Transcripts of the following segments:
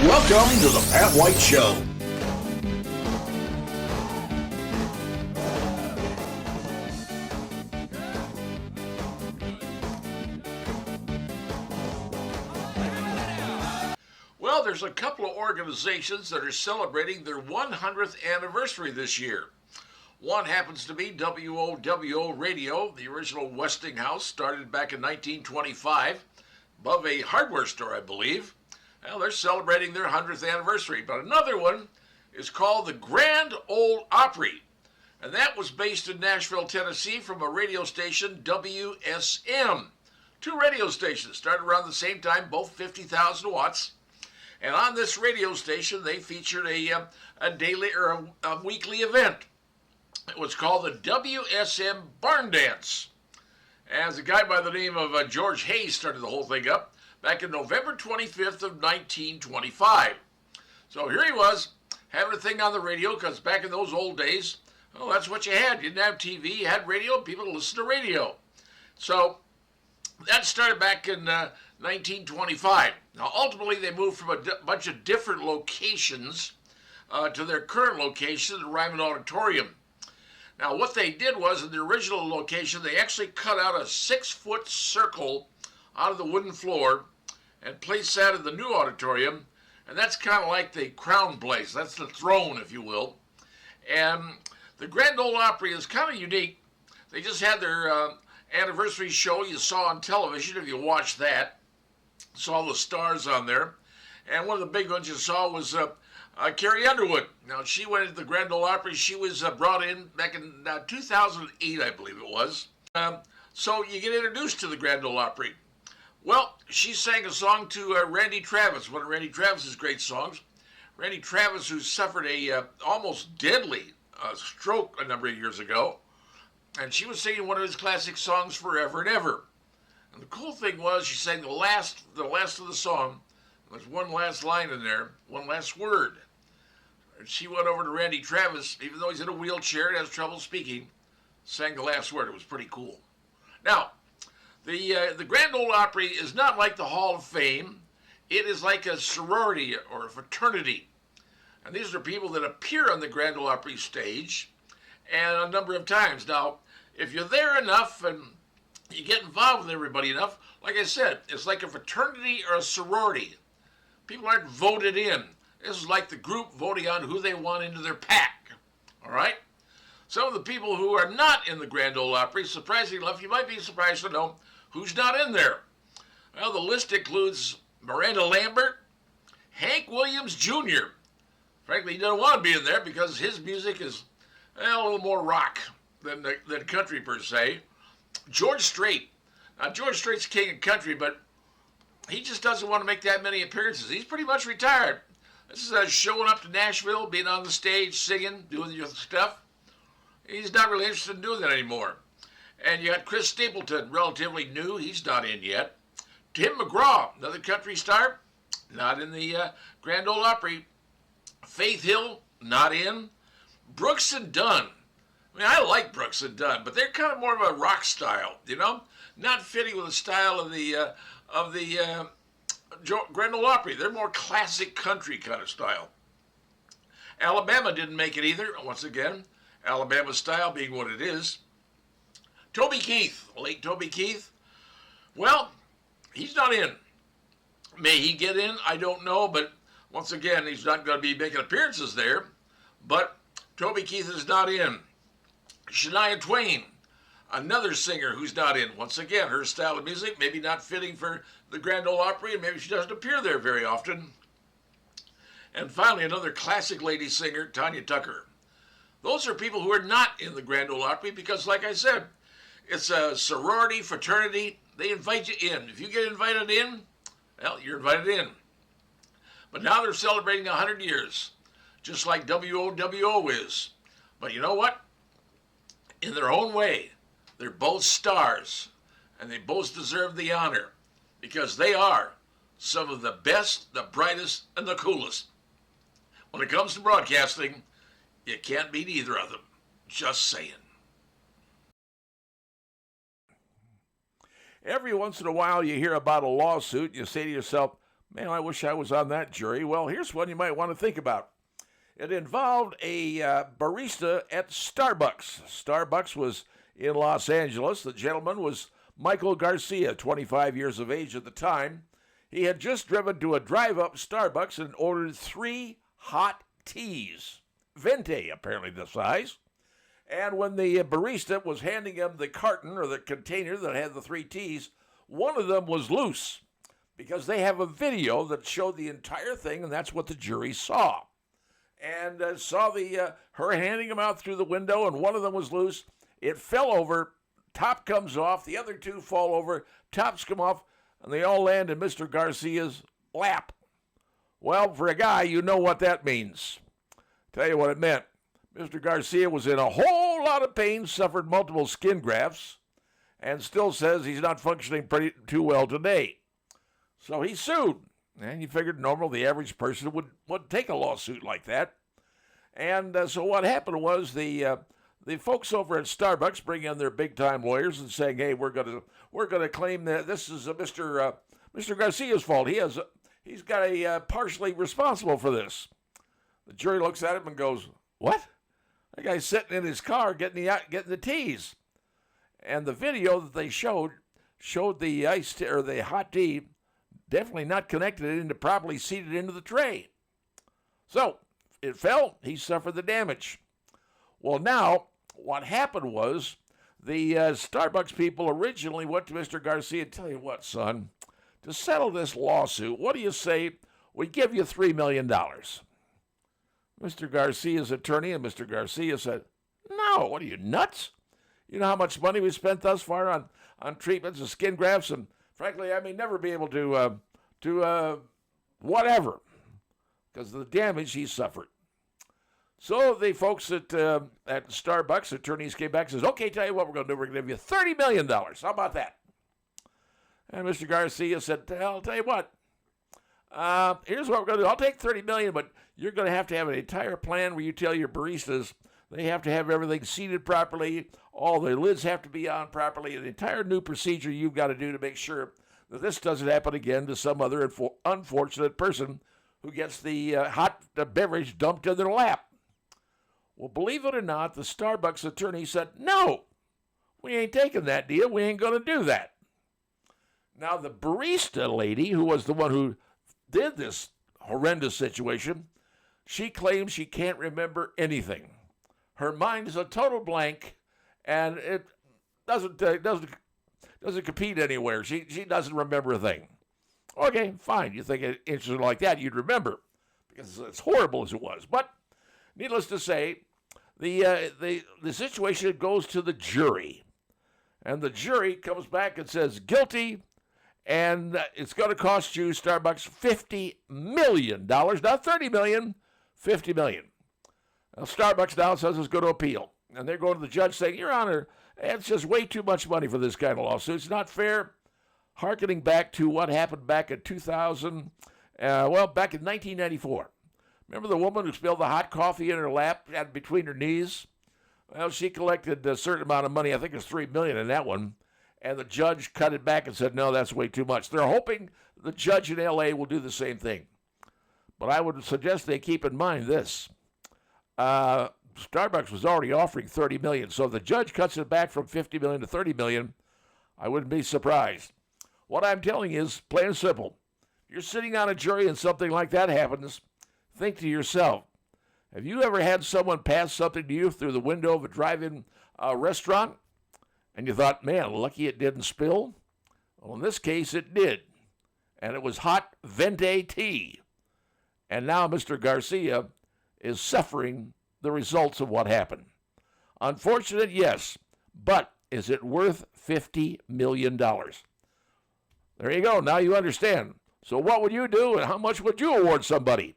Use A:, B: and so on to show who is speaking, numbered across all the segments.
A: Welcome to the Pat White Show.
B: Well, there's a couple of organizations that are celebrating their 100th anniversary this year. One happens to be WOWO Radio, the original Westinghouse, started back in 1925, above a hardware store, I believe. Well, they're celebrating their 100th anniversary. But another one is called the Grand Ole Opry, and that was based in Nashville, Tennessee, from a radio station, WSM. Two radio stations started around the same time, both 50,000 watts. And on this radio station, they featured a daily or a weekly event. It was called the WSM Barn Dance. As a guy by the name of George Hayes started the whole thing up back in November 25th of 1925. So here he was, having a thing on the radio, because back in those old days, well, that's what you had. You didn't have TV, you had radio, people listened to radio. So that started back in 1925. Now, ultimately, they moved from a bunch of different locations to their current location, the Ryman Auditorium. Now, what they did was, in the original location, they actually cut out a 6-foot circle out of the wooden floor and placed that in the new auditorium, and that's kind of like the crown place. That's the throne, if you will. And the Grand Ole Opry is kind of unique. They just had their anniversary show you saw on television, if you watched that. Saw the stars on there. And one of the big ones you saw was Carrie Underwood. Now, she went into the Grand Ole Opry. She was brought in back in 2008, I believe it was. So you get introduced to the Grand Ole Opry. Well, she sang a song to Randy Travis, one of Randy Travis's great songs. Randy Travis, who suffered a almost deadly stroke a number of years ago. And she was singing one of his classic songs, Forever and Ever. And the cool thing was, she sang the last of the song. There's one last line in there, one last word. And she went over to Randy Travis, even though he's in a wheelchair and has trouble speaking, sang the last word. It was pretty cool. Now, the Grand Ole Opry is not like the Hall of Fame. It is like a sorority or a fraternity. And these are people that appear on the Grand Ole Opry stage and a number of times. Now, if you're there enough and you get involved with everybody enough, like I said, it's like a fraternity or a sorority. People aren't voted in. This is like the group voting on who they want into their pack. All right? Some of the people who are not in the Grand Ole Opry, surprisingly enough, you might be surprised to know who's not in there. Well, the list includes Miranda Lambert, Hank Williams Jr. Frankly, he doesn't want to be in there because his music is a little more rock than country per se. George Strait. Now, George Strait's king of country, but he just doesn't want to make that many appearances. He's pretty much retired. This is showing up to Nashville, being on the stage, singing, doing your stuff. He's not really interested in doing that anymore. And you got Chris Stapleton, relatively new. He's not in yet. Tim McGraw, another country star, not in the Grand Ole Opry. Faith Hill, not in. Brooks and Dunn. I mean, I like Brooks and Dunn, but they're kind of more of a rock style, you know, not fitting with the style of the Grand Ole Opry. They're more classic country kind of style. Alabama didn't make it either. Once again, Alabama style being what it is. Toby Keith, late Toby Keith. Well, he's not in. May he get in? I don't know, but once again, he's not going to be making appearances there. But Toby Keith is not in. Shania Twain, another singer who's not in. Once again, her style of music maybe not fitting for the Grand Ole Opry, and maybe she doesn't appear there very often. And finally, another classic lady singer, Tanya Tucker. Those are people who are not in the Grand Ole Opry because, like I said, it's a sorority, fraternity. They invite you in. If you get invited in, well, you're invited in. But now they're celebrating 100 years, just like WOWO is. But you know what? In their own way, they're both stars, and they both deserve the honor because they are some of the best, the brightest, and the coolest. When it comes to broadcasting, you can't beat either of them. Just saying. Every once in a while you hear about a lawsuit, you say to yourself, man, I wish I was on that jury. Well, here's one you might want to think about. It involved a barista at Starbucks. Starbucks was in Los Angeles. The gentleman was Michael Garcia, 25 years of age at the time. He had just driven to a drive-up Starbucks and ordered 3 hot teas. Venti, apparently the size. And when the barista was handing him the carton or the container that had the 3 teas, one of them was loose because they have a video that showed the entire thing, and that's what the jury saw. And saw her handing them out through the window, and one of them was loose. It fell over, top comes off, the other 2 fall over, tops come off, and they all land in Mr. Garcia's lap. Well, for a guy, you know what that means. Tell you what it meant. Mr. Garcia was in a whole lot of pain, suffered multiple skin grafts, and still says he's not functioning too well today. So he sued. And you figured normal, the average person would take a lawsuit like that. And so what happened was the folks over at Starbucks bring in their big-time lawyers and saying, hey, we're gonna claim that this is Mr. Garcia's fault. He's got a partially responsible for this. The jury looks at him and goes, what? That guy's sitting in his car getting the teas. And the video that they showed the iced tea, or the hot tea, definitely not connected into properly seated into the tray. So it fell. He suffered the damage. Well, now what happened was the Starbucks people originally went to Mr. Garcia and tell you what, son, to settle this lawsuit, what do you say we give you $3 million? Mr. Garcia's attorney and Mr. Garcia said, no, what are you, nuts? You know how much money we spent thus far on treatments and skin grafts, and frankly, I may never be able to whatever, because of the damage he suffered. So the folks at Starbucks, attorneys came back and says, okay, tell you what we're going to do. We're going to give you $30 million. How about that? And Mr. Garcia said, I'll tell you what. Here's what we're going to do. I'll take $30 million, but you're going to have an entire plan where you tell your baristas they have to have everything seated properly. All the lids have to be on properly. An entire new procedure you've got to do to make sure that this doesn't happen again to some other unfortunate person who gets the hot beverage dumped in their lap. Well, believe it or not, the Starbucks attorney said, no, we ain't taking that deal. We ain't going to do that. Now, the barista lady, who was the one who did this horrendous situation, she claims she can't remember anything. Her mind is a total blank, and it doesn't compete anywhere. She doesn't remember a thing. Okay, fine. You think an incident like that you'd remember, because it's horrible as it was. But needless to say, the situation goes to the jury, and the jury comes back and says guilty, and it's going to cost you, Starbucks, $50 million, not $30 million, $50 million. Now, Starbucks now says it's going to appeal, and they're going to the judge saying, Your Honor, it's just way too much money for this kind of lawsuit. It's not fair. Harkening back to what happened back in 2000, back in 1994. Remember the woman who spilled the hot coffee in her lap and between her knees? Well, she collected a certain amount of money. I think it was $3 million in that one. And the judge cut it back and said, no, that's way too much. They're hoping the judge in L.A. will do the same thing. But I would suggest they keep in mind this. Starbucks was already offering $30 million. So if the judge cuts it back from $50 million to $30 million, I wouldn't be surprised. What I'm telling you is plain and simple. You're sitting on a jury and something like that happens, think to yourself, have you ever had someone pass something to you through the window of a drive-in restaurant? And you thought, man, lucky it didn't spill? Well, in this case, it did. And it was hot Venti tea. And now Mr. Garcia is suffering the results of what happened. Unfortunate, yes. But is it worth $50 million? There you go. Now you understand. So what would you do and how much would you award somebody?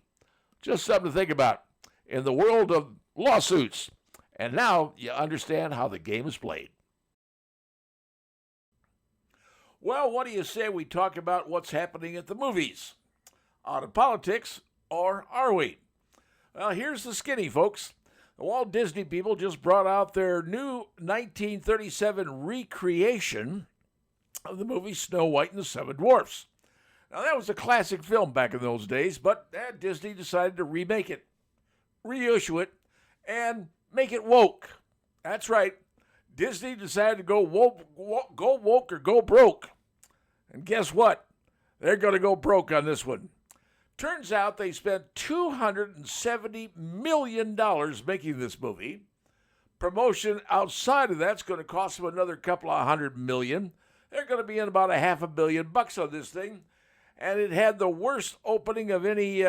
B: Just something to think about in the world of lawsuits. And now you understand how the game is played. Well, what do you say we talk about what's happening at the movies? Out of politics, or are we? Well, here's the skinny, folks. The Walt Disney people just brought out their new 1937 recreation
C: of the movie Snow White and the Seven Dwarfs. Now, that was a classic film back in those days, but Disney decided to remake it, reissue it, and make it woke. That's right. Disney decided to go woke or go broke. And guess what? They're going to go broke on this one. Turns out they spent $270 million making this movie. Promotion outside of that's going to cost them another couple of $100 million. They're going to be in about $500 million on this thing. And it had the worst opening of any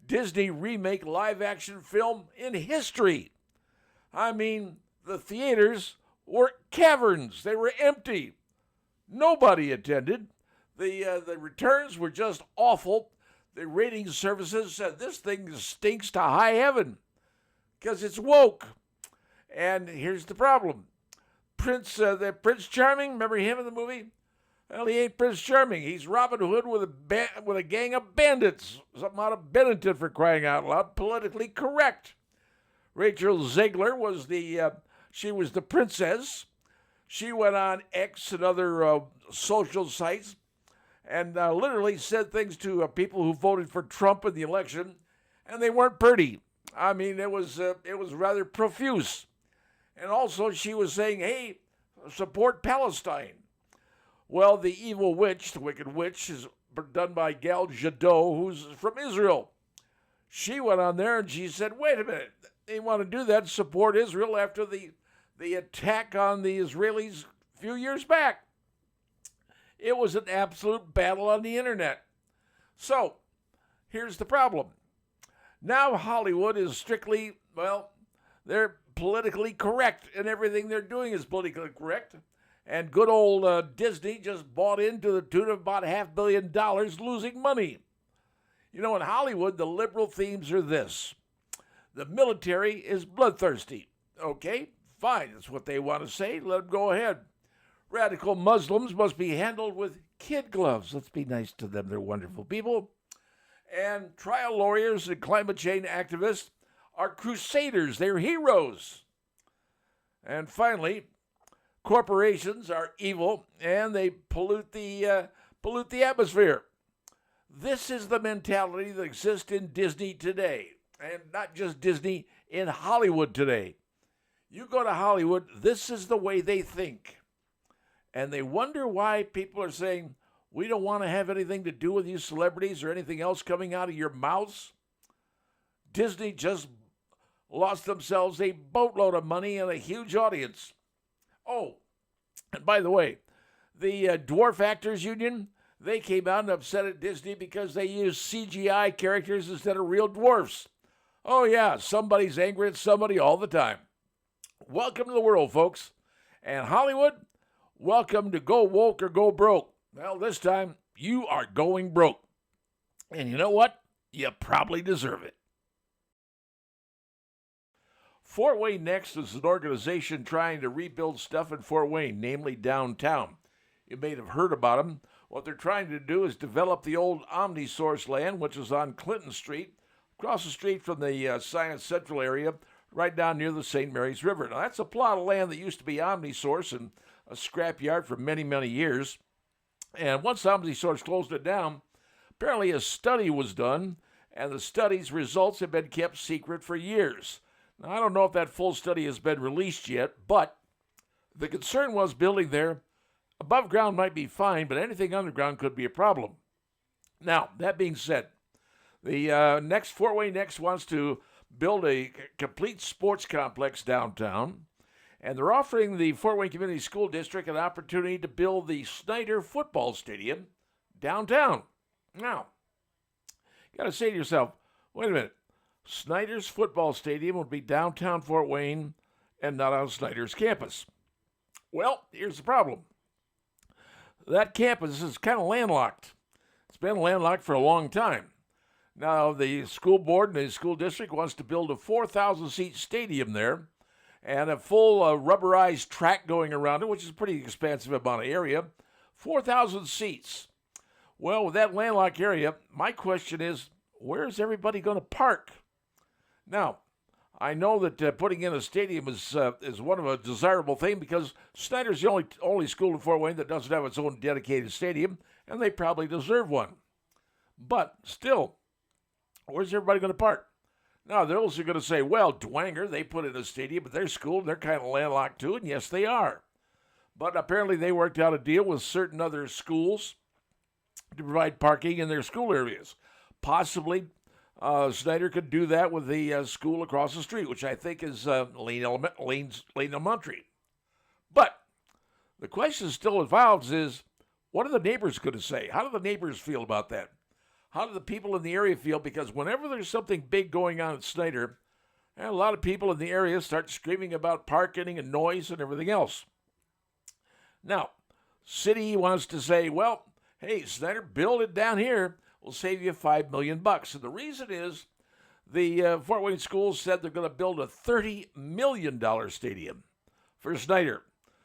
C: Disney remake live-action film in history. I mean, the theaters were caverns. They were empty. Nobody attended. The returns were just awful. The rating services said this thing stinks to high heaven because it's woke. And here's the problem. Prince Charming, remember him in the movie? Well, he ain't Prince Charming. He's Robin Hood with a gang of bandits. Something out of Benetton, for crying out loud. Politically correct. Rachel Zegler was she was the princess. She went on X and other social sites and literally said things to people who voted for Trump in the election, and they weren't pretty. I mean, it was rather profuse. And also, she was saying, "Hey, support Palestine." Well, the evil witch, the wicked witch, is done by Gal Gadot, who's from Israel. She went on there and she said, "Wait a minute, they want to do that to support Israel after the attack on the Israelis a few years back." It was an absolute battle on the internet. So, here's the problem. Now Hollywood is strictly, they're politically correct, and everything they're doing is politically correct. And good old Disney just bought into the tune of about $500 million, losing money. You know, in Hollywood, the liberal themes are this. The military is bloodthirsty. Okay, fine, that's what they want to say. Let them go ahead. Radical Muslims must be handled with kid gloves. Let's be nice to them. They're wonderful people. And trial lawyers and climate change activists are crusaders. They're heroes. And finally, corporations are evil and they pollute the atmosphere. This is the mentality that exists in Disney today. And not just Disney, in Hollywood today. You go to Hollywood, this is the way they think. And they wonder why people are saying, "We don't want to have anything to do with you celebrities or anything else coming out of your mouths." Disney just lost themselves a boatload of money and a huge audience. Oh, and by the way, the Dwarf Actors Union, they came out and upset at Disney because they used CGI characters instead of real dwarfs. Oh yeah, somebody's angry at somebody all the time. Welcome to the world, folks. And Hollywood, welcome to go woke or go broke. Well, this time, you are going broke. And you know what? You probably deserve it. Fort Wayne Next is an organization trying to rebuild stuff in Fort Wayne, namely downtown. You may have heard about them. What they're trying to do is develop the old OmniSource land, which is on Clinton Street, across the street from the Science Central area, right down near the St. Mary's River. Now, that's a plot of land that used to be OmniSource and a scrapyard for many, many years. And once OmniSource closed it down, apparently a study was done, and the study's results have been kept secret for years. Now, I don't know if that full study has been released yet, but the concern was building there above ground might be fine, but anything underground could be a problem. Now, that being said, the next Fort Wayne Next wants to build a complete sports complex downtown, and they're offering the Fort Wayne Community School District an opportunity to build the Snider Football Stadium downtown. Now, you got to say to yourself, wait a minute, Snider's Football Stadium would be downtown Fort Wayne and not on Snider's campus. Well, here's the problem. That campus is kind of landlocked. It's been landlocked for a long time. Now, the school board and the school district wants to build a 4,000-seat stadium there and a full rubberized track going around it, which is a pretty expansive amount of area. 4,000 seats. Well, with that landlocked area, my question is, where's everybody going to park? Now, I know that putting in a stadium is one of a desirable thing because Snider's the only school in Fort Wayne that doesn't have its own dedicated stadium, and they probably deserve one. But still, where's everybody going to park? Now, those are going to say, well, Dwanger, they put in a stadium at their school, and they're kind of landlocked too, and yes, they are. But apparently they worked out a deal with certain other schools to provide parking in their school areas. Possibly Snider could do that with the school across the street, which I think is Lane Elementary. But the question still involves is, what are the neighbors going to say? How do the neighbors feel about that? How do the people in the area feel? Because whenever there's something big going on at Snider, a lot of people in the area start screaming about parking and noise and everything else. Now, city wants to say, well, hey, Snider, build it down here. We'll save you $5 million. And the reason is the Fort Wayne schools said they're going to build a $30 million stadium for Snider.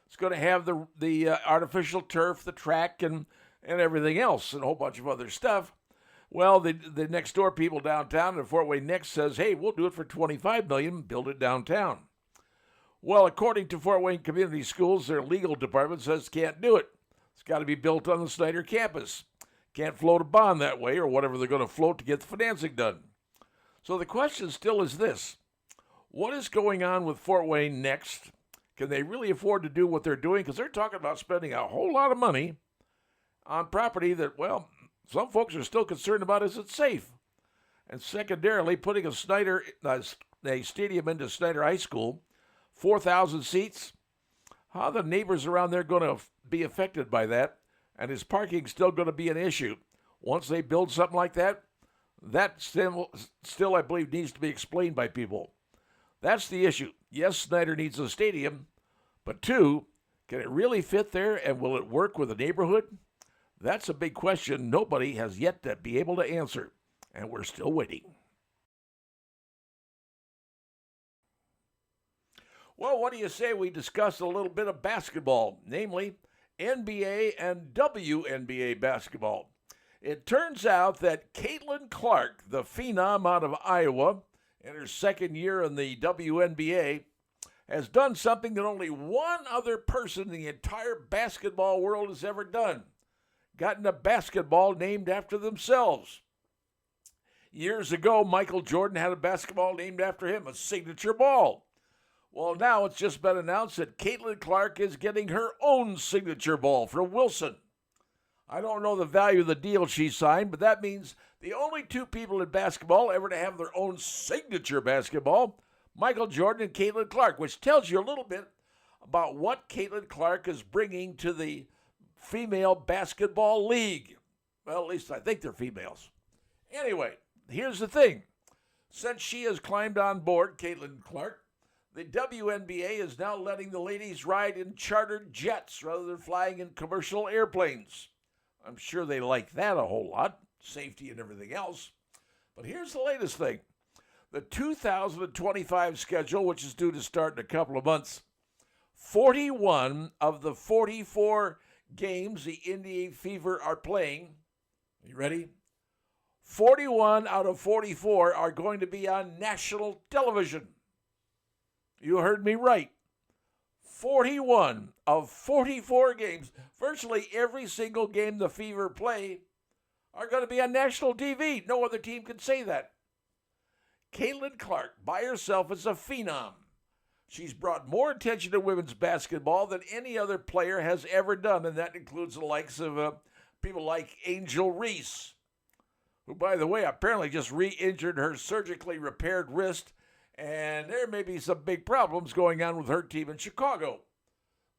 C: It's going to have the artificial turf, the track, and everything else, and a whole bunch of other stuff. Well, the next door people downtown in Fort Wayne Next says, hey, we'll do it for $25 million, build it downtown. Well, according to Fort Wayne Community Schools, their legal department says can't do it. It's got to be built on the Snider campus. Can't float a bond that way or whatever they're going to float to get the financing done. So the question still is this. What is going on with Fort Wayne Next? Can they really afford to do what they're doing? Because they're talking about spending a whole lot of money on property that, well, some folks are still concerned about is it safe? And secondarily, putting a stadium into Snider High School, 4,000 seats, how are the neighbors around there going to be affected by that? And is parking still going to be an issue? Once they build something like that, that still I believe, needs to be explained by people. That's the issue. Yes, Snider needs a stadium, but two, can it really fit there and will it work with the neighborhood? That's a big question nobody has yet to be able to answer, and we're still waiting. Well, what do you say we discuss a little bit of basketball, namely NBA and WNBA basketball? It turns out that Catlin Clark, the phenom out of Iowa, in her second year in the WNBA, has done something that only one other person in the entire basketball world has ever done. Gotten a basketball named after themselves. Years ago, Michael Jordan had a basketball named after him, a signature ball. Well, now it's just been announced that Catlin Clark is getting her own signature ball from Wilson. I don't know the value of the deal she signed, but that means the only two people in basketball ever to have their own signature basketball, Michael Jordan and Catlin Clark, which tells you a little bit about what Catlin Clark is bringing to the female basketball league. Well, at least I think they're females. Anyway, here's the thing. Since she has climbed on board, Catlin Clark, the WNBA is now letting the ladies ride in chartered jets rather than flying in commercial airplanes. I'm sure they like that a whole lot, safety and everything else. But here's the latest thing. The 2025 schedule, which is due to start in a couple of months, 41 of the 44 games the Indian Fever are playing, are you ready? 41 out of 44 are going to be on national television. You heard me right. 41 of 44 games, virtually every single game the Fever play, are going to be on national TV. No other team can say that. Catlin Clark, by herself, is a phenom. She's brought more attention to women's basketball than any other player has ever done, and that includes the likes of people like Angel Reese, who, by the way, apparently just re-injured her surgically repaired wrist, and there may be some big problems going on with her team in Chicago.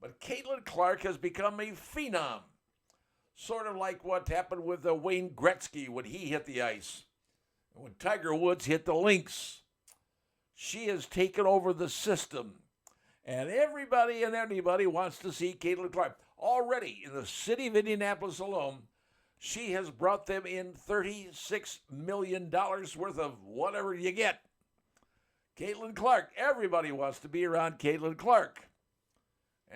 C: But Catlin Clark has become a phenom, sort of like what happened with Wayne Gretzky when he hit the ice, and when Tiger Woods hit the links. She has taken over the system, and everybody and anybody wants to see Catlin Clark. Already, in the city of Indianapolis alone, she has brought them in $36 million worth of whatever you get. Catlin Clark, everybody wants to be around Catlin Clark.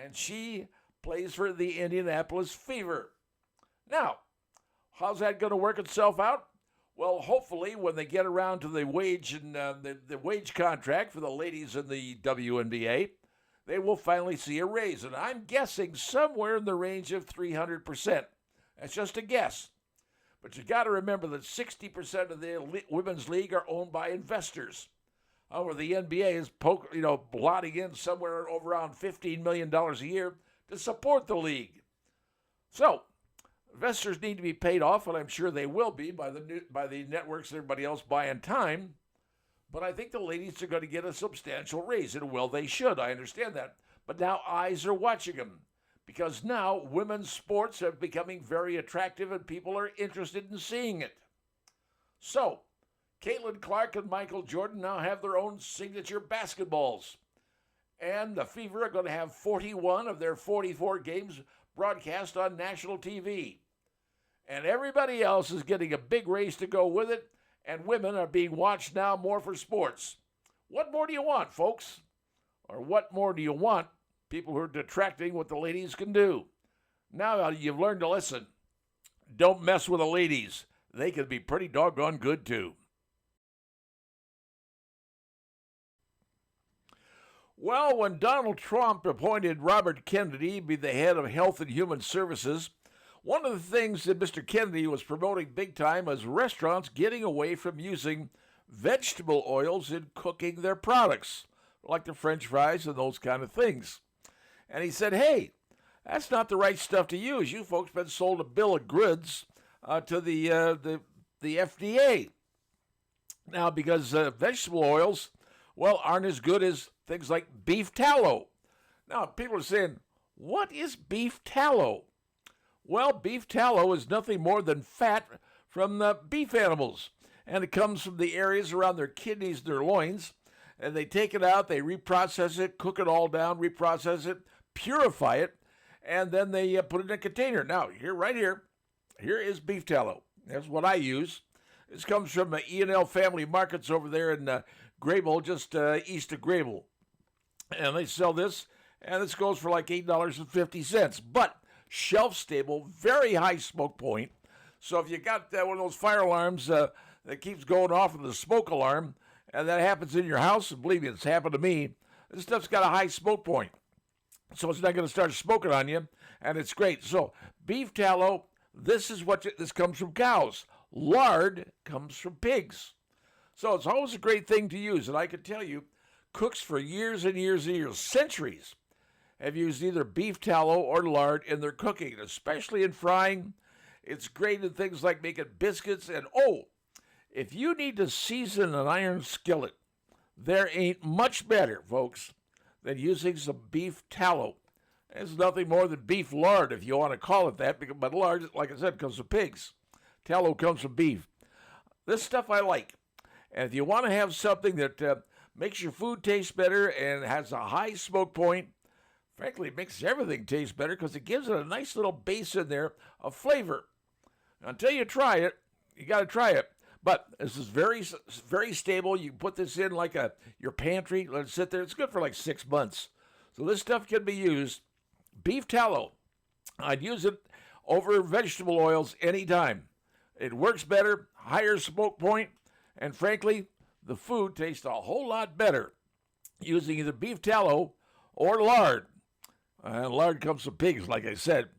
C: And she plays for the Indianapolis Fever. Now, how's that going to work itself out? Well, hopefully, when they get around to the wage and the wage contract for the ladies in the WNBA, they will finally see a raise. And I'm guessing somewhere in the range of 300%. That's just a guess. But you got to remember that 60% of the women's league are owned by investors. However, the NBA is blotting in somewhere over around $15 million a year to support the league. So, investors need to be paid off, and I'm sure they will be by the networks and everybody else buying time. But I think the ladies are going to get a substantial raise, and well, they should. I understand that. But now eyes are watching them because now women's sports are becoming very attractive, and people are interested in seeing it. So, Caitlin Clark and Michael Jordan now have their own signature basketballs. And the Fever are going to have 41 of their 44 games broadcast on national TV. And everybody else is getting a big race to go with it, and women are being watched now more for sports. What more do you want, folks? Or what more do you want, people who are detracting what the ladies can do? Now you've learned to listen. Don't mess with the ladies. They can be pretty doggone good, too. Well, when Donald Trump appointed Robert Kennedy to be the head of Health and Human Services, one of the things that Mr. Kennedy was promoting big time was restaurants getting away from using vegetable oils in cooking their products, like the French fries and those kind of things. And he said, hey, that's not the right stuff to use. You folks been sold a bill of goods to the FDA. Now, because vegetable oils, well, aren't as good as things like beef tallow. Now, people are saying, what is beef tallow? Well, beef tallow is nothing more than fat from the beef animals, and it comes from the areas around their kidneys and their loins, and they take it out, they reprocess it, cook it all down, reprocess it, purify it, and then they put it in a container. Now, here is beef tallow. That's what I use. This comes from E&L Family Markets over there in Grable, just east of Grable. And they sell this, and this goes for like $8.50. But shelf-stable, very high smoke point. So if you got one of those fire alarms that keeps going off with the smoke alarm, and that happens in your house, and believe me, it's happened to me, this stuff's got a high smoke point. So it's not going to start smoking on you, and it's great. So beef tallow, this comes from cows. Lard comes from pigs. So it's always a great thing to use, and I can tell you, cooks for years and years and years, centuries, have used either beef tallow or lard in their cooking, especially in frying. It's great in things like making biscuits. And, if you need to season an iron skillet, there ain't much better, folks, than using some beef tallow. It's nothing more than beef lard, if you want to call it that, but lard, like I said, comes from pigs. Tallow comes from beef. This stuff I like. And if you want to have something that makes your food taste better and has a high smoke point, frankly, it makes everything taste better because it gives it a nice little base in there of flavor. Until you try it, you got to try it. But this is very, very stable. You can put this in like your pantry, let it sit there. It's good for like 6 months. So this stuff can be used. Beef tallow, I'd use it over vegetable oils anytime. It works better, higher smoke point, and frankly, the food tastes a whole lot better using either beef tallow or lard. Lard comes from pigs, like I said.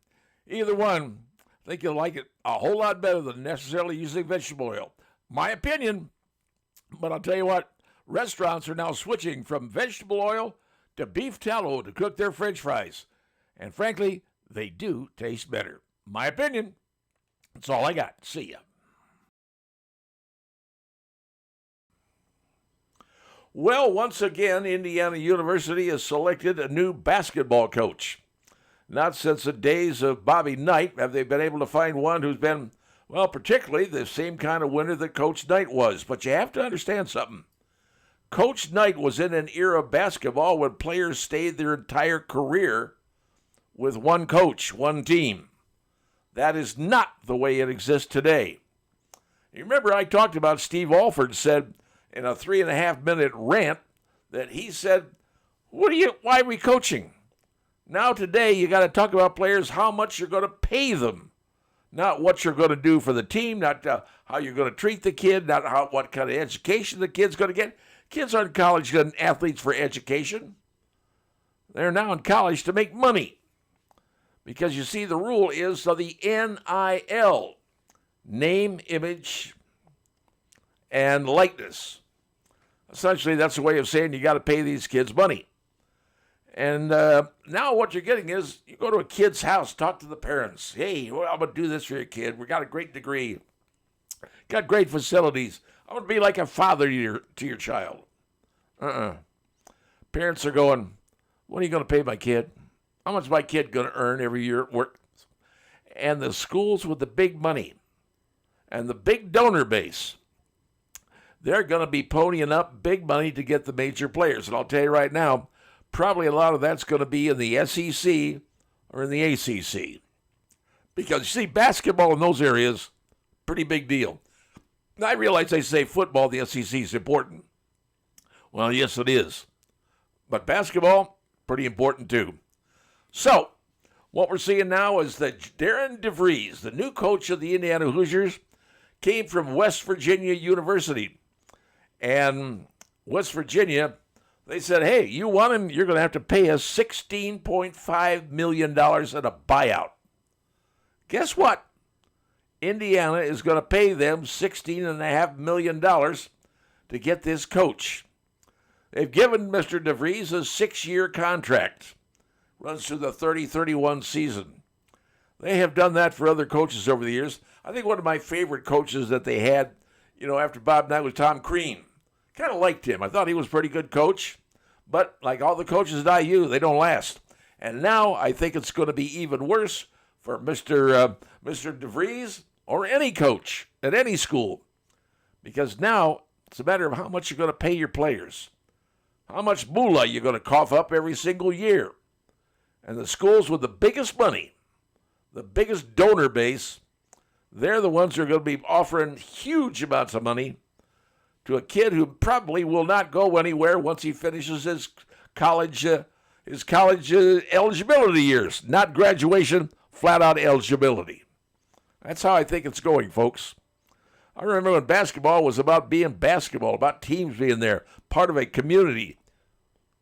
C: Either one, I think you'll like it a whole lot better than necessarily using vegetable oil. My opinion, but I'll tell you what, restaurants are now switching from vegetable oil to beef tallow to cook their French fries. And frankly, they do taste better. My opinion. That's all I got. See ya. Well, once again, Indiana University has selected a new basketball coach. Not since the days of Bobby Knight have they been able to find one who's been, well, particularly the same kind of winner that Coach Knight was. But you have to understand something. Coach Knight was in an era of basketball when players stayed their entire career with one coach, one team. That is not the way it exists today. You remember I talked about Steve Alford said in a 3.5-minute rant that he said, why are we coaching? Now today you got to talk about players, how much you're going to pay them. Not what you're going to do for the team, not how you're going to treat the kid, not what kind of education the kid's going to get. Kids aren't college athletes for education. They're now in college to make money. Because you see, the rule is the NIL, name, image, and likeness. Essentially, that's a way of saying you got to pay these kids money. And now what you're getting is you go to a kid's house, talk to the parents. Hey, well, I'm going to do this for your kid. We got a great degree. Got great facilities. I'm going to be like a father to your child. Parents are going, what are you going to pay my kid? How much is my kid going to earn every year at work? And the schools with the big money and the big donor base, they're going to be ponying up big money to get the major players. And I'll tell you right now, probably a lot of that's going to be in the SEC or in the ACC. Because, you see, basketball in those areas, pretty big deal. Now, I realize they say football, the SEC is important. Well, yes, it is. But basketball, pretty important too. So, what we're seeing now is that Darren DeVries, the new coach of the Indiana Hoosiers, came from West Virginia University. And West Virginia, they said, hey, you want him, you're going to have to pay us $16.5 million in a buyout. Guess what? Indiana is going to pay them $16.5 million to get this coach. They've given Mr. DeVries a 6-year contract. Runs through the 30-31 season. They have done that for other coaches over the years. I think one of my favorite coaches that they had, after Bob Knight was Tom Crean. Kind of liked him. I thought he was a pretty good coach. But like all the coaches at IU, they don't last. And now I think it's going to be even worse for Mr. DeVries or any coach at any school. Because now it's a matter of how much you're going to pay your players. How much moolah you're going to cough up every single year. And the schools with the biggest money, the biggest donor base, they're the ones who are going to be offering huge amounts of money to a kid who probably will not go anywhere once he finishes his college eligibility years. Not graduation, flat-out eligibility. That's how I think it's going, folks. I remember when basketball was about being basketball, about teams being there, part of a community.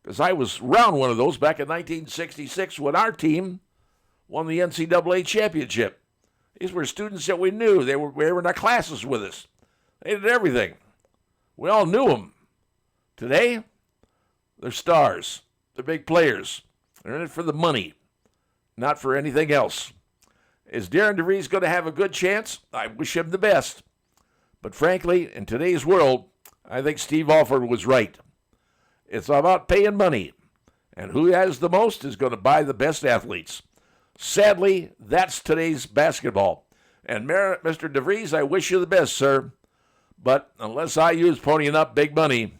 C: Because I was around one of those back in 1966 when our team won the NCAA championship. These were students that we knew. They were in our classes with us. They did everything. We all knew them. Today, they're stars. They're big players. They're in it for the money, not for anything else. Is Darren DeVries going to have a good chance? I wish him the best. But frankly, in today's world, I think Steve Alford was right. It's about paying money, and who has the most is going to buy the best athletes. Sadly, that's today's basketball. And Mr. DeVries, I wish you the best, sir. But unless IU's ponying up big money,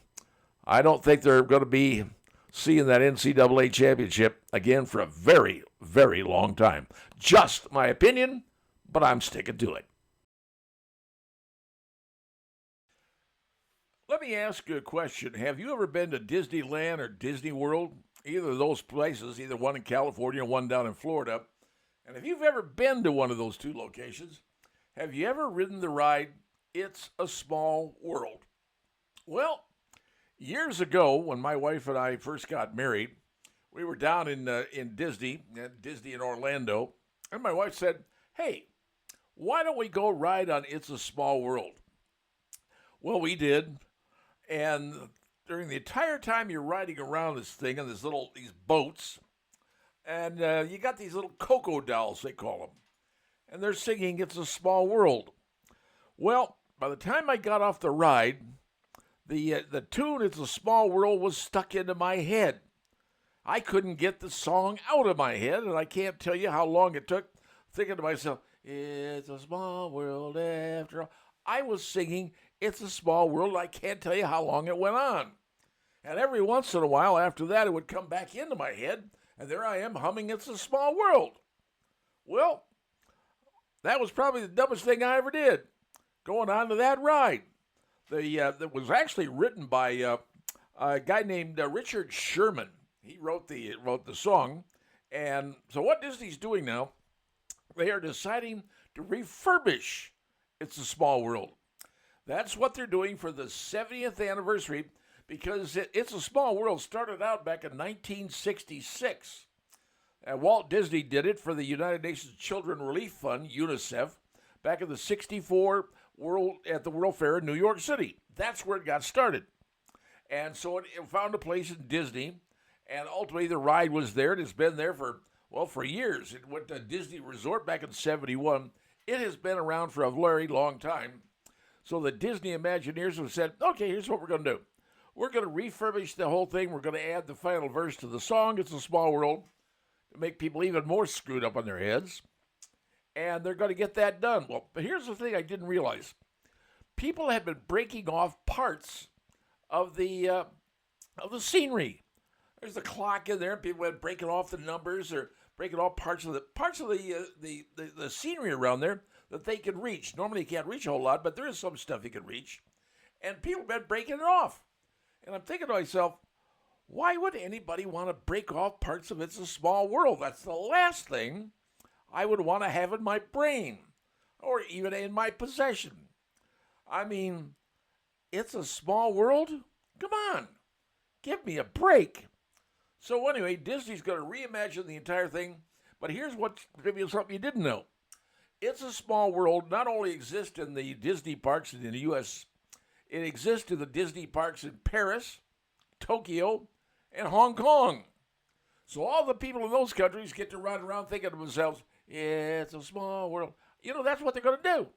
C: I don't think they're going to be seeing that NCAA championship again for a very, very long time. Just my opinion, but I'm sticking to it. Let me ask you a question. Have you ever been to Disneyland or Disney World? Either of those places, either one in California or one down in Florida. And if you've ever been to one of those two locations, have you ever ridden the ride, It's a Small World? Well, years ago, when my wife and I first got married, we were down in Disney in Orlando, and my wife said, hey, why don't we go ride on It's a Small World? Well, we did. And during the entire time you're riding around this thing in these boats, and you got these little Coco dolls, they call them, and they're singing It's a Small World. Well, by the time I got off the ride, the tune It's a Small World was stuck into my head. I couldn't get the song out of my head, and I can't tell you how long it took thinking to myself, it's a small world after all. I was singing It's a Small World. I can't tell you how long it went on. And every once in a while after that, it would come back into my head, and there I am humming It's a Small World. Well, that was probably the dumbest thing I ever did, going on to that ride. That was actually written by a guy named Richard Sherman. He wrote the song. And so what Disney's doing now, they are deciding to refurbish It's a Small World. That's what they're doing for the 70th anniversary because It's a Small World started out back in 1966. And Walt Disney did it for the United Nations Children Relief Fund, UNICEF, back in the 64 at the World Fair in New York City. That's where it got started. And so it found a place in Disney, and ultimately the ride was there, and it's been there for years. It went to Disney Resort back in 71. It has been around for a very long time. So the Disney Imagineers have said, okay, here's what we're going to do. We're going to refurbish the whole thing. We're going to add the final verse to the song, It's a Small World, to make people even more screwed up on their heads. And they're going to get that done. Well, but here's the thing I didn't realize. People have been breaking off parts of the scenery. There's the clock in there. People have been breaking off the numbers or breaking off parts of the scenery around there that they can reach. Normally you can't reach a whole lot, but there is some stuff you can reach. And people have been breaking it off. And I'm thinking to myself, why would anybody want to break off parts of It's a Small World? That's the last thing I would want to have in my brain or even in my possession. I mean, It's a Small World? Come on, give me a break. So anyway, Disney's going to reimagine the entire thing, but here's maybe something you didn't know. It's a Small World not only exists in the Disney parks in the U.S., it exists in the Disney parks in Paris, Tokyo, and Hong Kong. So all the people in those countries get to run around thinking to themselves, yeah, it's a small world. You know, that's what they're going to do.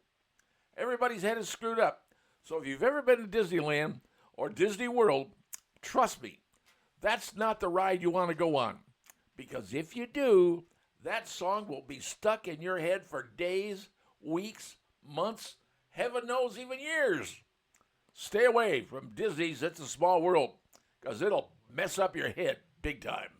C: Everybody's head is screwed up. So if you've ever been to Disneyland or Disney World, trust me, that's not the ride you want to go on. Because if you do, that song will be stuck in your head for days, weeks, months, heaven knows, even years. Stay away from Disney's It's a Small World, because it'll mess up your head big time.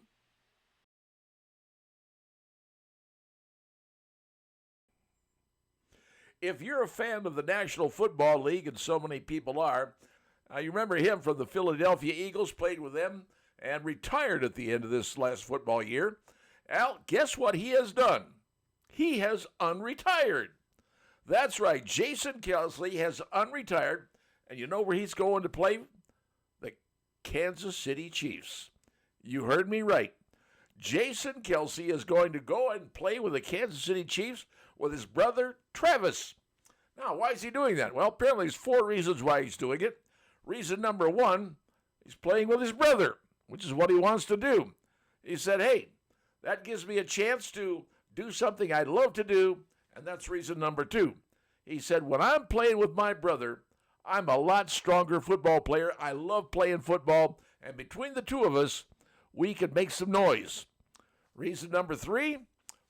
C: If you're a fan of the National Football League, and so many people are, you remember him from the Philadelphia Eagles, played with them, and retired at the end of this last football year. Al, guess what he has done? He has unretired. That's right, Jason Kelce has unretired, and you know where he's going to play? The Kansas City Chiefs. You heard me right. Jason Kelce is going to go and play with the Kansas City Chiefs with his brother, Travis. Now, why is he doing that? Well, apparently there's 4 reasons why he's doing it. Reason number 1, he's playing with his brother, which is what he wants to do. He said, hey, that gives me a chance to do something I love to do, and that's reason number 2. He said, when I'm playing with my brother, I'm a lot stronger football player. I love playing football, and between the two of us, we can make some noise. Reason number 3,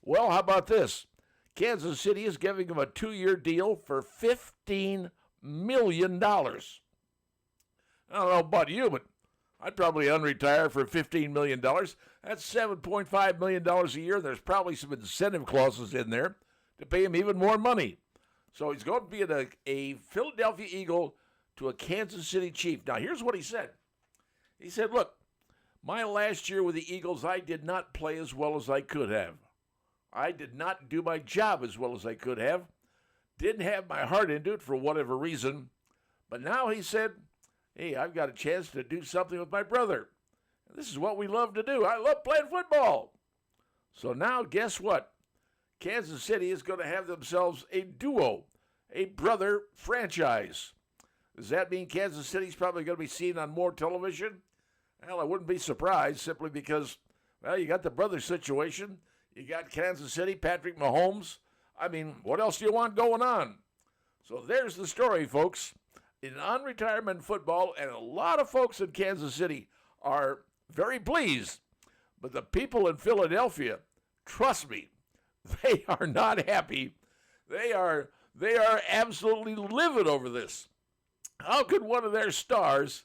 C: well, how about this? Kansas City is giving him a 2-year deal for $15 million. I don't know about you, but I'd probably unretire for $15 million. That's $7.5 million a year. There's probably some incentive clauses in there to pay him even more money. So he's going to be a Philadelphia Eagle to a Kansas City Chief. Now, here's what he said. He said, look, my last year with the Eagles, I did not play as well as I could have. I did not do my job as well as I could have. Didn't have my heart into it for whatever reason. But now he said, hey, I've got a chance to do something with my brother. And this is what we love to do. I love playing football. So now guess what? Kansas City is going to have themselves a duo, a brother franchise. Does that mean Kansas City's probably going to be seen on more television? Well, I wouldn't be surprised simply because, well, you got the brother situation. You got Kansas City, Patrick Mahomes. I mean, what else do you want going on? So there's the story, folks. In unretirement football, and a lot of folks in Kansas City are very pleased. But the people in Philadelphia, trust me, they are not happy. They are absolutely livid over this. How could one of their stars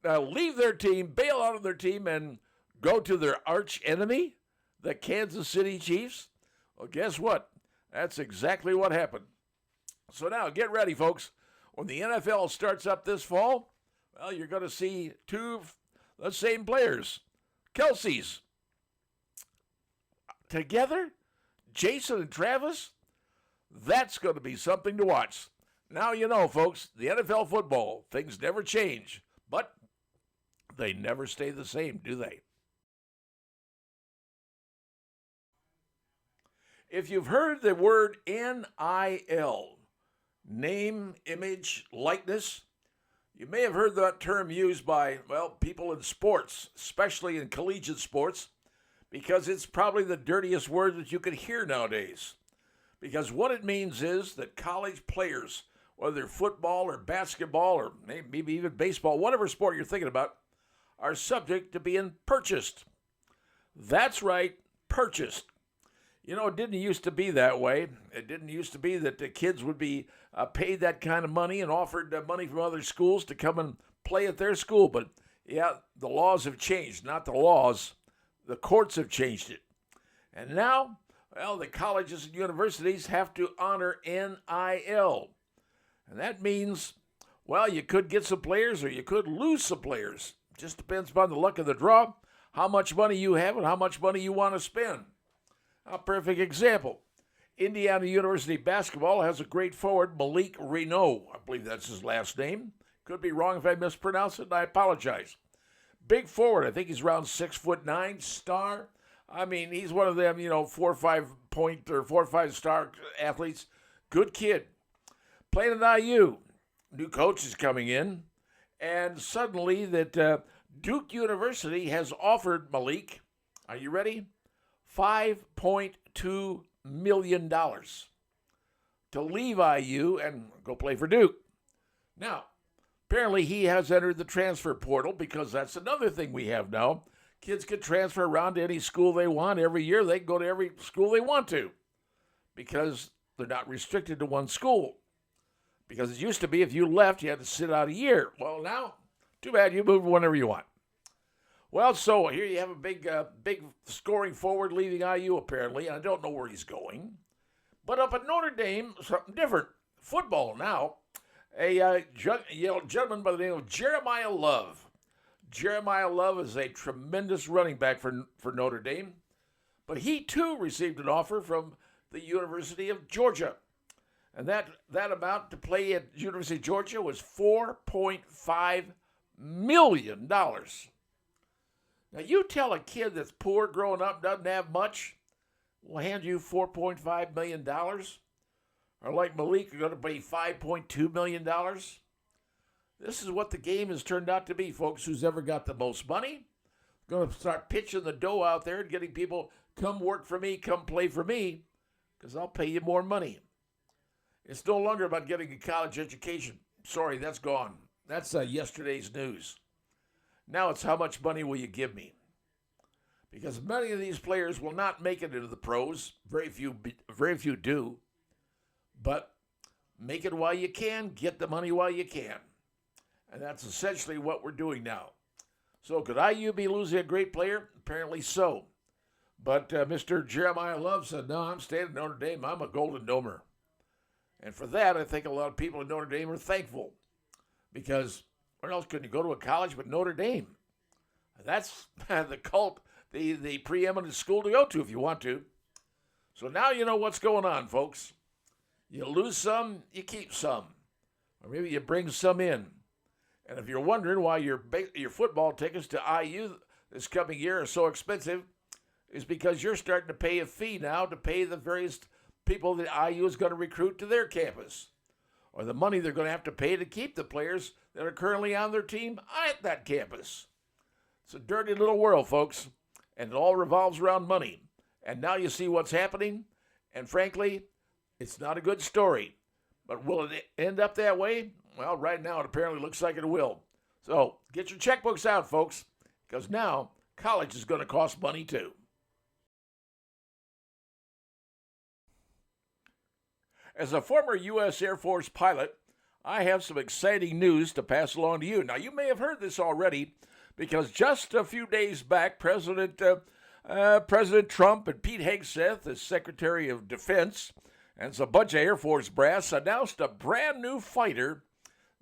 C: leave their team, bail out of their team, and go to their arch enemy, the Kansas City Chiefs? Well, guess what? That's exactly what happened. So now, get ready, folks. When the NFL starts up this fall, well, you're going to see 2 the same players, Kelce's, together, Jason and Travis. That's going to be something to watch. Now you know, folks, the NFL football, things never change, but they never stay the same, do they? If you've heard the word NIL, name, image, likeness, you may have heard that term used by, well, people in sports, especially in collegiate sports, because it's probably the dirtiest word that you could hear nowadays. Because what it means is that college players, whether they're football or basketball or maybe even baseball, whatever sport you're thinking about, are subject to being purchased. That's right, purchased. You know, it didn't used to be that way. It didn't used to be that the kids would be paid that kind of money and offered money from other schools to come and play at their school. But, yeah, the laws have changed. Not the laws. The courts have changed it. And now, well, the colleges and universities have to honor NIL. And that means, well, you could get some players or you could lose some players. Just depends upon the luck of the draw, how much money you have and how much money you want to spend. A perfect example. Indiana University basketball has a great forward, Mach Renault. I believe that's his last name. Could be wrong if I mispronounce it, and I apologize. Big forward. I think he's around 6'9", star. I mean, he's one of them, 4 or 5 point or 4 or 5 star athletes. Good kid. Playing at IU. New coach is coming in. And suddenly that Duke University has offered Mach, are you ready? $5.2 million to leave IU and go play for Duke. Now, apparently he has entered the transfer portal because that's another thing we have now. Kids can transfer around to any school they want. Every year they can go to every school they want to because they're not restricted to one school. Because it used to be if you left, you had to sit out a year. Well, now, too bad, you move whenever you want. Well, so here you have a big scoring forward leaving IU apparently, and I don't know where he's going. But up at Notre Dame, something different. Football now. A gentleman by the name of Jeremiah Love. Jeremiah Love is a tremendous running back for Notre Dame, but he too received an offer from the University of Georgia. And that amount to play at University of Georgia was $4.5 million. Now, you tell a kid that's poor growing up, doesn't have much, will hand you $4.5 million? Or like Malik, you're going to pay $5.2 million? This is what the game has turned out to be, folks. Who's ever got the most money? Going to start pitching the dough out there and getting people, come work for me, come play for me, because I'll pay you more money. It's no longer about getting a college education. Sorry, that's gone. That's yesterday's news. Now it's how much money will you give me? Because many of these players will not make it into the pros. Very few do. But make it while you can. Get the money while you can. And that's essentially what we're doing now. So could IU be losing a great player? Apparently so. But Mr. Jeremiah Love said, no, I'm staying at Notre Dame. I'm a Golden Domer. And for that, I think a lot of people in Notre Dame are thankful. Because where else could you go to a college but Notre Dame? That's the cult, the preeminent school to go to if you want to. So now you know what's going on, folks. You lose some, you keep some. Or maybe you bring some in. And if you're wondering why your football tickets to IU this coming year are so expensive, is because you're starting to pay a fee now to pay the various people that IU is going to recruit to their campus, or the money they're going to have to pay to keep the players that are currently on their team at that campus. It's a dirty little world, folks, and it all revolves around money. And now you see what's happening, and frankly, it's not a good story. But will it end up that way? Well, right now it apparently looks like it will. So get your checkbooks out, folks, because now college is going to cost money too. As a former U.S. Air Force pilot, I have some exciting news to pass along to you. Now, you may have heard this already because just a few days back, President Trump and Pete Hegseth, as Secretary of Defense, and a bunch of Air Force brass announced a brand new fighter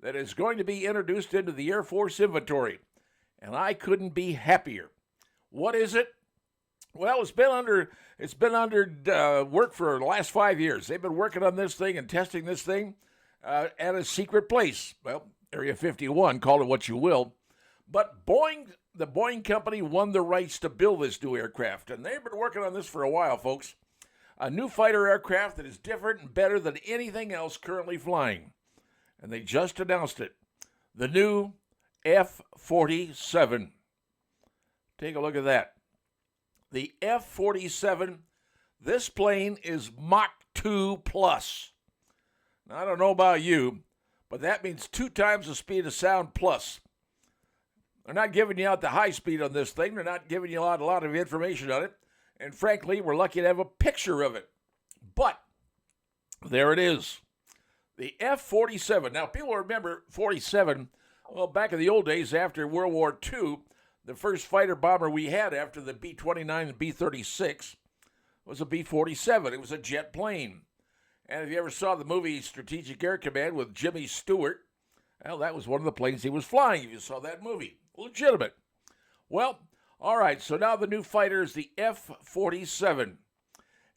C: that is going to be introduced into the Air Force inventory. And I couldn't be happier. What is it? Well, it's been under work for the last 5 years. They've been working on this thing and testing this thing at a secret place. Well, Area 51, call it what you will. But the Boeing company won the rights to build this new aircraft, and they've been working on this for a while, folks. A new fighter aircraft that is different and better than anything else currently flying. And they just announced it. The new F-47. Take a look at that. The F-47, this plane is Mach 2 plus. Now, I don't know about you, but that means 2 times the speed of sound plus. They're not giving you out the high speed on this thing. They're not giving you a lot of information on it. And frankly, we're lucky to have a picture of it. But there it is. The F-47. Now, people remember 47. Well, back in the old days after World War II, the first fighter bomber we had after the B-29 and B-36 was a B-47. It was a jet plane. And if you ever saw the movie Strategic Air Command with Jimmy Stewart, well, that was one of the planes he was flying, if you saw that movie. Legitimate. Well, all right, so now the new fighter is the F-47.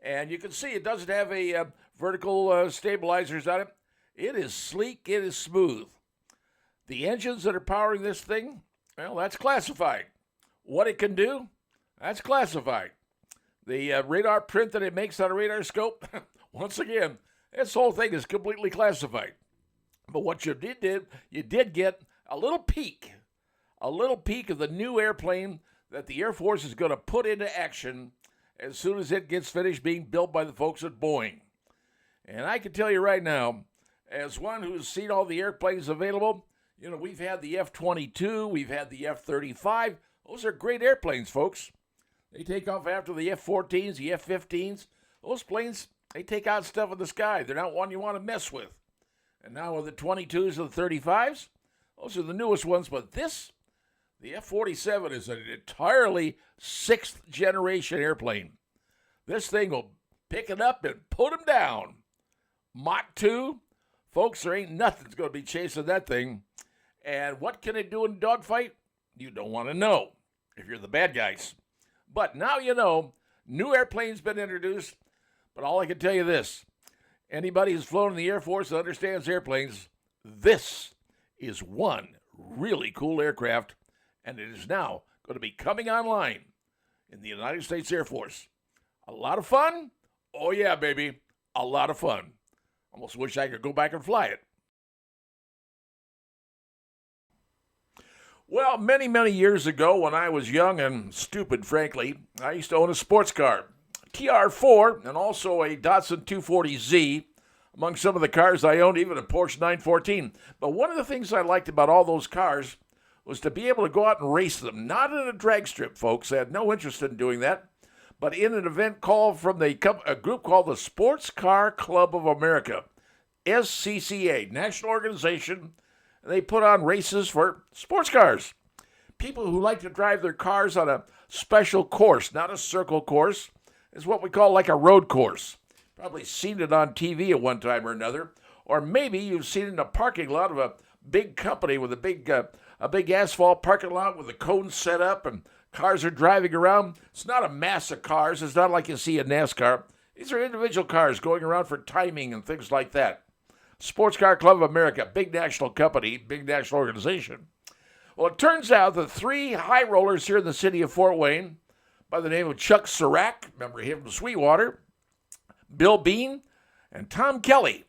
C: And you can see it doesn't have a vertical stabilizers on it. It is sleek. It is smooth. The engines that are powering this thing, well, that's classified. What it can do, that's classified. The radar print that it makes on a radar scope, once again, this whole thing is completely classified. But what you did get a little peek of the new airplane that the Air Force is going to put into action as soon as it gets finished being built by the folks at Boeing. And I can tell you right now, as one who's seen all the airplanes available, you know, we've had the F-22, we've had the F-35. Those are great airplanes, folks. They take off after the F-14s, the F-15s. Those planes, they take out stuff in the sky. They're not one you want to mess with. And now with the 22s and the 35s, those are the newest ones. But this, the F-47 is an entirely 6th generation airplane. This thing will pick it up and put them down. Mach 2, folks, there ain't nothing's going to be chasing that thing. And what can it do in a dogfight? You don't want to know if you're the bad guys. But now you know, new airplane's been introduced. But all I can tell you this, anybody who's flown in the Air Force that understands airplanes, this is one really cool aircraft, and it is now going to be coming online in the United States Air Force. A lot of fun? Oh yeah, baby, a lot of fun. Almost wish I could go back and fly it. Well, many, many years ago when I was young and stupid, frankly, I used to own a sports car. TR4 and also a Datsun 240Z, among some of the cars I owned, even a Porsche 914. But one of the things I liked about all those cars was to be able to go out and race them. Not in a drag strip, folks. I had no interest in doing that. But in an event called from a group called the Sports Car Club of America, SCCA, national organization. They put on races for sports cars. People who like to drive their cars on a special course, not a circle course. It's what we call like a road course. Probably seen it on TV at one time or another. Or maybe you've seen it in a parking lot of a big company with a big asphalt parking lot with the cones set up and cars are driving around. It's not a mass of cars. It's not like you see in NASCAR. These are individual cars going around for timing and things like that. Sports Car Club of America, big national company, big national organization. Well, it turns out that 3 high rollers here in the city of Fort Wayne by the name of Chuck Sirac, remember him from Sweetwater, Bill Bean, and Tom Kelly,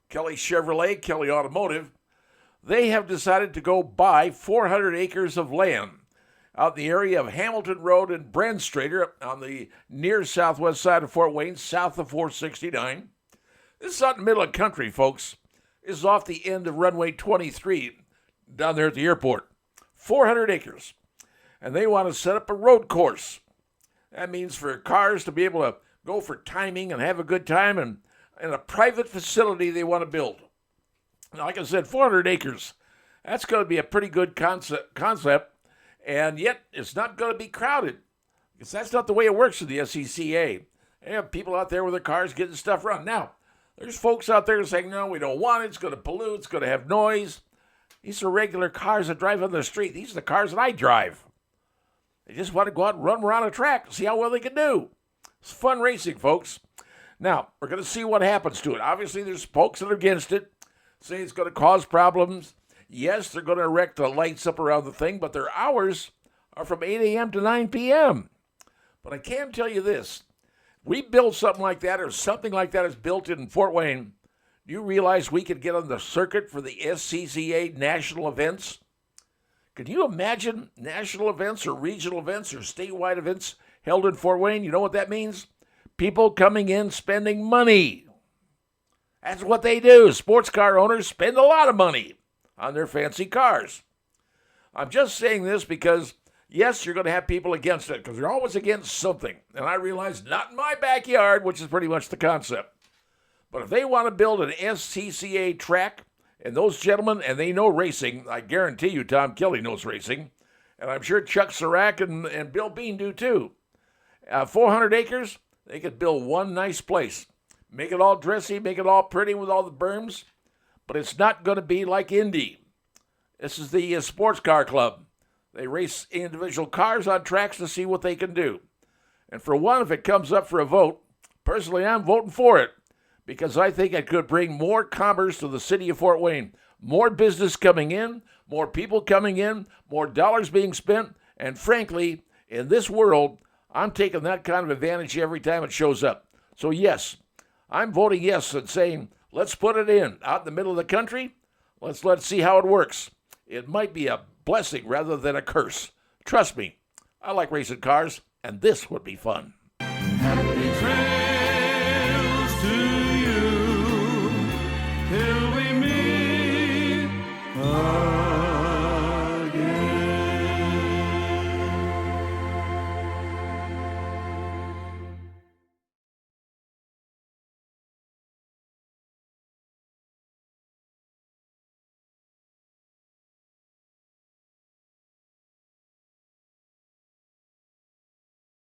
C: Kelly Chevrolet, Kelly Automotive, they have decided to go buy 400 acres of land out in the area of Hamilton Road and Brandstrader on the near southwest side of Fort Wayne, south of 469. This is out in the middle of the country, folks. This is off the end of runway 23 down there at the airport. 400 acres. And they want to set up a road course. That means for cars to be able to go for timing and have a good time and a private facility they want to build. Now, like I said, 400 acres. That's going to be a pretty good concept. And yet, it's not going to be crowded. Because that's not the way it works in the SCCA. They have people out there with their cars getting stuff run. Now, there's folks out there saying, no, we don't want it. It's going to pollute. It's going to have noise. These are regular cars that drive on the street. These are the cars that I drive. They just want to go out and run around a track and see how well they can do. It's fun racing, folks. Now, we're going to see what happens to it. Obviously, there's folks that are against it, saying it's going to cause problems. Yes, they're going to erect the lights up around the thing, but their hours are from 8 a.m. to 9 p.m. But I can tell you this. We build something like that, or something like that is built in Fort Wayne. Do you realize we could get on the circuit for the SCCA national events? Can you imagine national events or regional events or statewide events held in Fort Wayne? You know what that means? People coming in spending money. That's what they do. Sports car owners spend a lot of money on their fancy cars. I'm just saying this because, yes, you're going to have people against it because they're always against something. And I realize not in my backyard, which is pretty much the concept. But if they want to build an SCCA track, and those gentlemen, and they know racing, I guarantee you Tom Kelly knows racing, and I'm sure Chuck Sirac and Bill Bean do too. 400 acres, they could build one nice place. Make it all dressy, make it all pretty with all the berms, but it's not going to be like Indy. This is the sports car club. They race individual cars on tracks to see what they can do. And for one, if it comes up for a vote, personally I'm voting for it because I think it could bring more commerce to the city of Fort Wayne. More business coming in, more people coming in, more dollars being spent, and frankly, in this world, I'm taking that kind of advantage every time it shows up. So yes, I'm voting yes and saying, let's put it in out in the middle of the country. Let's see how it works. It might be a blessing rather than a curse. Trust me, I like racing cars, and this would be fun.